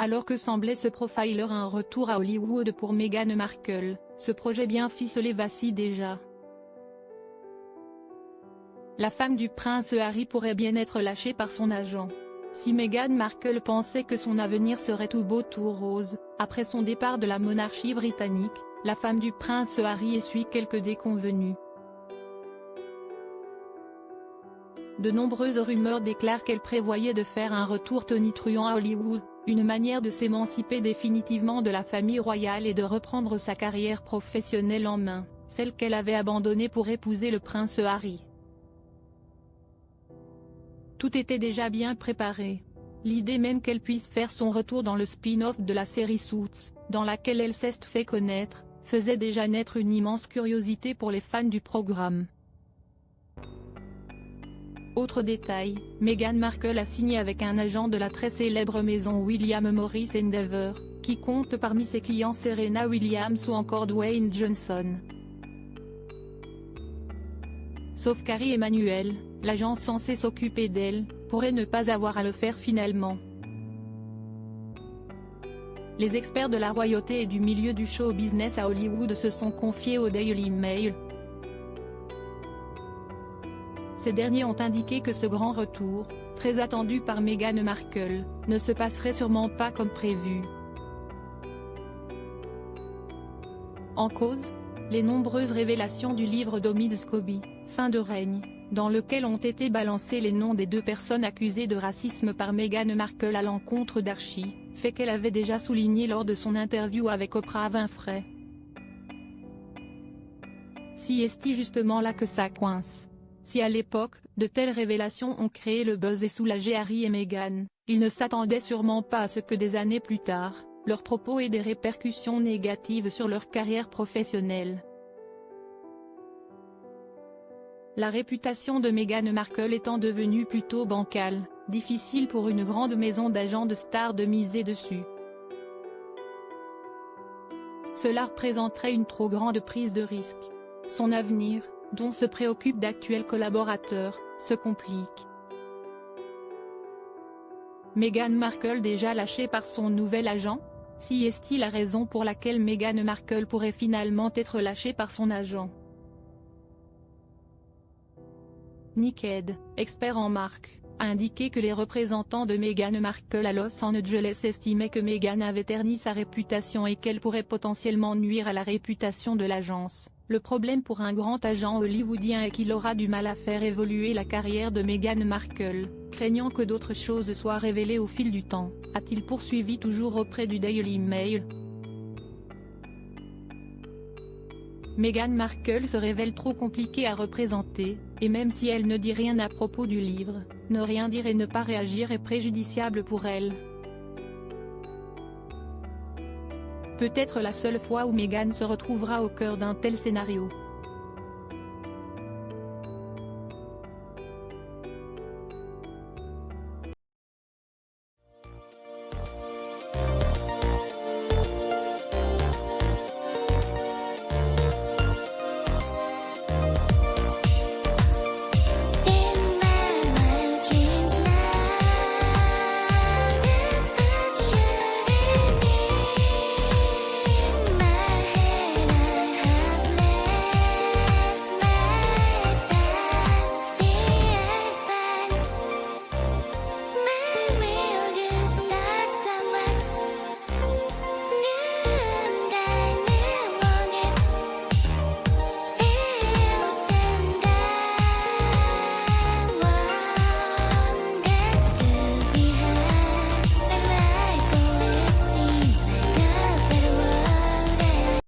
Alors que semblait se profiler un retour à Hollywood pour Meghan Markle, ce projet bien ficelé vacille déjà. La femme du prince Harry pourrait bien être lâchée par son agent. Si Meghan Markle pensait que son avenir serait tout beau tout rose, après son départ de la monarchie britannique, la femme du prince Harry essuie quelques déconvenues. De nombreuses rumeurs déclarent qu'elle prévoyait de faire un retour tonitruant à Hollywood, une manière de s'émanciper définitivement de la famille royale et de reprendre sa carrière professionnelle en main, celle qu'elle avait abandonnée pour épouser le prince Harry. Tout était déjà bien préparé. L'idée même qu'elle puisse faire son retour dans le spin-off de la série Suits, dans laquelle elle s'est fait connaître, faisait déjà naître une immense curiosité pour les fans du programme. Autre détail, Meghan Markle a signé avec un agent de la très célèbre maison William Morris Endeavour, qui compte parmi ses clients Serena Williams ou encore Dwayne Johnson. Sauf qu'Harry Emmanuel, l'agent censé s'occuper d'elle, pourrait ne pas avoir à le faire finalement. Les experts de la royauté et du milieu du show business à Hollywood se sont confiés au Daily Mail. Ces derniers ont indiqué que ce grand retour, très attendu par Meghan Markle, ne se passerait sûrement pas comme prévu. En cause, les nombreuses révélations du livre d'Omid Scobie, Fin de règne, dans lequel ont été balancés les noms des deux personnes accusées de racisme par Meghan Markle à l'encontre d'Archie, fait qu'elle avait déjà souligné lors de son interview avec Oprah Winfrey. Si est-il justement là que ça coince. Si à l'époque, de telles révélations ont créé le buzz et soulagé Harry et Meghan, ils ne s'attendaient sûrement pas à ce que des années plus tard, leurs propos aient des répercussions négatives sur leur carrière professionnelle. La réputation de Meghan Markle étant devenue plutôt bancale, difficile pour une grande maison d'agents de stars de miser dessus. Cela représenterait une trop grande prise de risque. Son avenir, dont se préoccupent d'actuels collaborateurs, se complique. Meghan Markle déjà lâchée par son nouvel agent? Si est-il la raison pour laquelle Meghan Markle pourrait finalement être lâchée par son agent? Nickhead, expert en marque, a indiqué que les représentants de Meghan Markle à Los Angeles estimaient que Meghan avait terni sa réputation et qu'elle pourrait potentiellement nuire à la réputation de l'agence. Le problème pour un grand agent hollywoodien est qu'il aura du mal à faire évoluer la carrière de Meghan Markle, craignant que d'autres choses soient révélées au fil du temps, a-t-il poursuivi toujours auprès du Daily Mail. Meghan Markle se révèle trop compliquée à représenter, et même si elle ne dit rien à propos du livre, ne rien dire et ne pas réagir est préjudiciable pour elle. Peut-être la seule fois où Meghan se retrouvera au cœur d'un tel scénario.